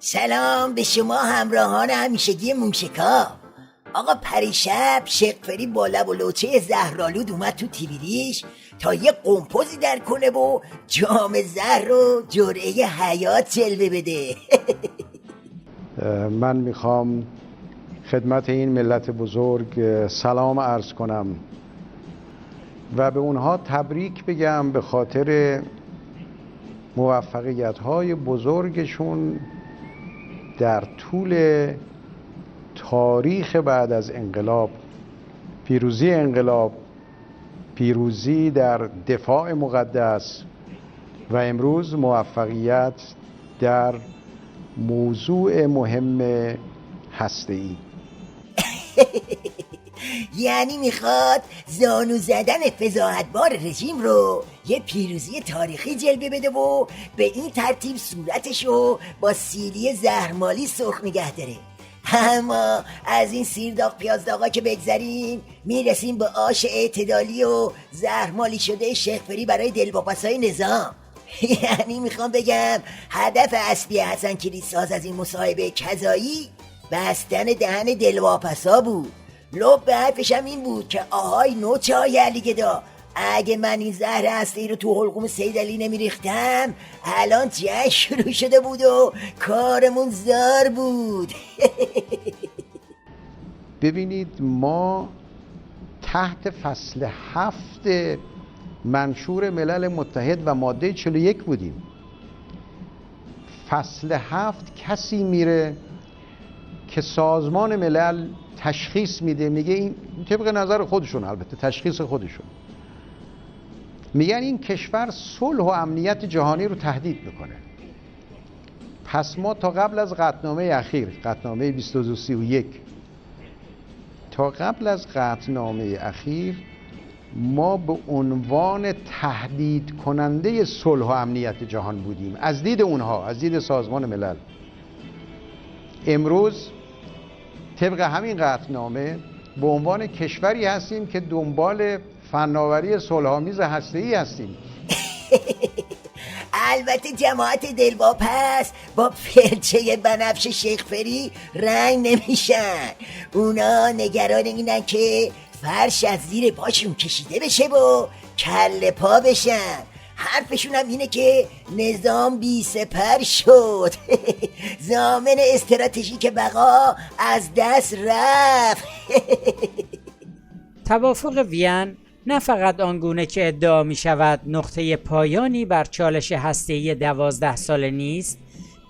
سلام به شما همراهان همیشگی موشکا. آقا پریشب شقفری با لب و لوچه زهرآلود اومد تو تیویریش تا یه قمپوزی در کنه و جام زهر و جرعه حیات جلوه بده. من میخوام خدمت این ملت بزرگ سلام عرض کنم و به اونها تبریک بگم به خاطر موفقیت‌های بزرگشون در طول تاریخ بعد از انقلاب. پیروزی در دفاع مقدس و امروز موفقیت در موضوع مهم هسته‌ای. یعنی میخواد زانو زدن فضاحتبار رژیم رو یه پیروزی تاریخی جلوه بده و به این ترتیب صورتشو با سیلی زهرمالی سرخ نگه داره. اما از این سیرداغ پیازداغا که بگذریم میرسیم به آش اعتدالی و زهرمالی شده شقفری برای دلواپسای نظام. یعنی میخوام بگم هدف اصلی حسن کلیساز از این مصاحبه کذایی بستن دهن دلواپسا بود. لب به حرفش هم این بود که آهای نوچه های علی گدا، اگه من این زهر هسته‌ای رو تو حلقوم سید علی نمیریختم الان جنگ شروع شده بود و کارمون زار بود. ببینید ما تحت فصل 7 منشور ملل متحد و ماده 41 بودیم. فصل 7 کسی میره که سازمان ملل تشخیص میده، میگه این طبق نظر خودشون، البته تشخیص خودشون، میگن این کشور صلح و امنیت جهانی رو تهدید میکنه. پس ما تا قبل از قطعنامه اخیر، قطعنامه 2231، تا قبل از قطعنامه اخیر ما به عنوان تهدید کننده صلح و امنیت جهان بودیم از دید اونها، از دید سازمان ملل. امروز طبق همین قطعنامه به عنوان کشوری هستیم که دنبال فناوری صلح‌آمیز هسته‌ای هستیم. البته جماعت دلواپس با فرچه بنفش شقفری رنگ نمیشن. اونا نگران اینن که فرش از زیر پاشون کشیده بشه و کله پا بشن. حرفشون هم اینه که نظام بی سپر شد. ضامن استراتژیک بقا از دست رفت. توافق وین نه فقط آنگونه که ادعا می شود نقطه پایانی بر چالش هسته‌ای 12 ساله نیست،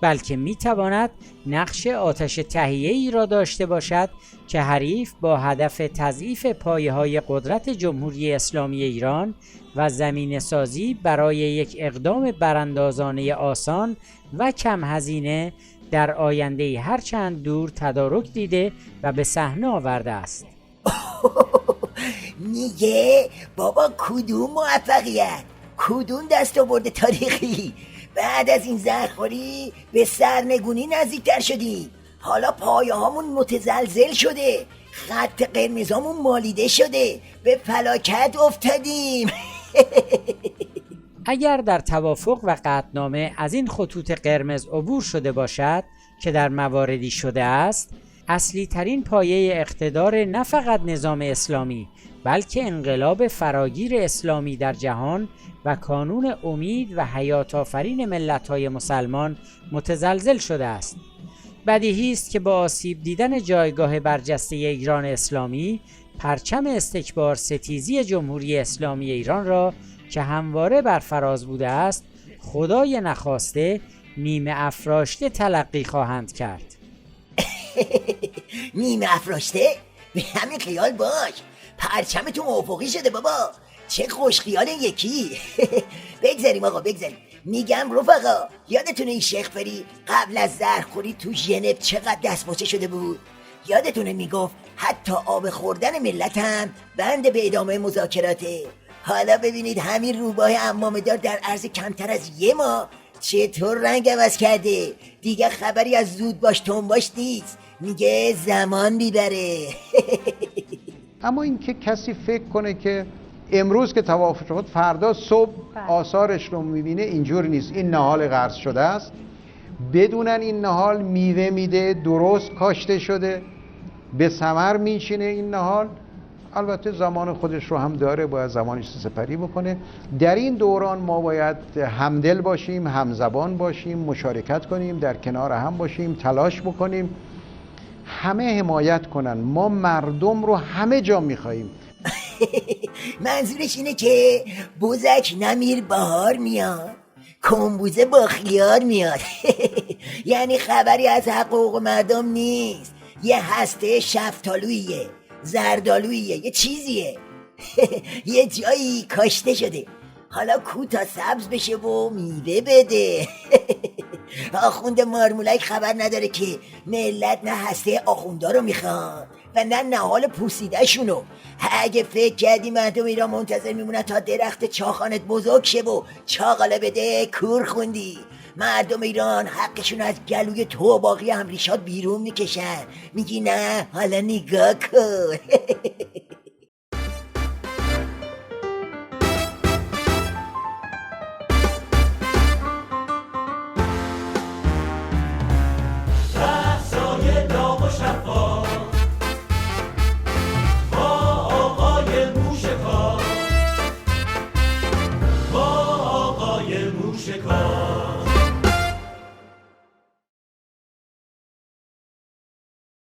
بلکه می تواند نقش آتش تهیه‌ای را داشته باشد که حریف با هدف تضعیف پایه‌های قدرت جمهوری اسلامی ایران و زمینه سازی برای یک اقدام براندازانه آسان و کم هزینه در آینده هرچند دور تدارک دیده و به صحنه آورده است. میگه بابا کدوم موفقیت، کدوم دستاورد تاریخی؟ بعد از این زهرخوری به سرنگونی نزدیکتر شدیم. حالا پایه هامون متزلزل شده، خط قرمزامون مالیده شده، به فلاکت افتادیم. اگر در توافق و قطعنامه از این خطوط قرمز عبور شده باشد که در مواردی شده است، اصلی ترین پایه اقتدار نه فقط نظام اسلامی بلکه انقلاب فراگیر اسلامی در جهان و کانون امید و حیات آفرین ملت‌های مسلمان متزلزل شده است. بدیهی است که با آسیب دیدن جایگاه برجسته ایران اسلامی، پرچم استکبار ستیزی جمهوری اسلامی ایران را که همواره بر فراز بوده است، خدای نخواسته نیمه افراشته تلقی خواهند کرد. نیمه افراشته؟ به همین خیال باش، پرچمتون افقی شده بابا. چه خوش خیال یکی. بگذاریم آقا بگذاریم. میگم رفقا، یادتونه این شقفری قبل از زهرخوری تو ژنو چقدر دستپاچه شده بود؟ یادتونه میگفت حتی آب خوردن ملت هم بند به ادامه مذاکراته. حالا ببینید همین روباه عمامه‌دار در عرض کمتر از یه ماه چطور رنگ عوض کرده. دیگه خبری از زود باش تنباش نیست، میگه زمان میبره. اما اینکه کسی فکر کنه که امروز که توافق شد فردا صبح آثارش رو میبینه، اینجور نیست. این نهال قرض شده است. بدونن این نهال میوه میده، درست کاشته شده، به ثمر میچینه. این نهال البته زمان خودش رو هم داره، باید زمانش سپری بکنه. در این دوران ما باید همدل باشیم، همزبان باشیم، مشارکت کنیم، در کنار هم باشیم، تلاش بکنیم، همه حمایت کنن. ما مردم رو همه جا میخواییم. منظورش اینه که بزک نمیر بهار میاد، کمبوزه با خیار میاد. یعنی خبری از حقوق مردم نیست، یه هسته شفتالویه، زردالویه، یه چیزیه. یه جایی کاشته شده، حالا کو تا سبز بشه و میوه بده. آخوند مارمولک خبر نداره که ملت نه هسته آخوندا رو میخوان و نه نهال پوسیده شونو. اگه فکر کردی مردم ایران منتظر میمونن تا درخت چاخانت بزرگ شه و چاقاله بده، کور خوندی. مردم ایران حقشون از گلوی تو و باقی امریشات بیرون میکشن. میگی نه، حالا نگاه کن.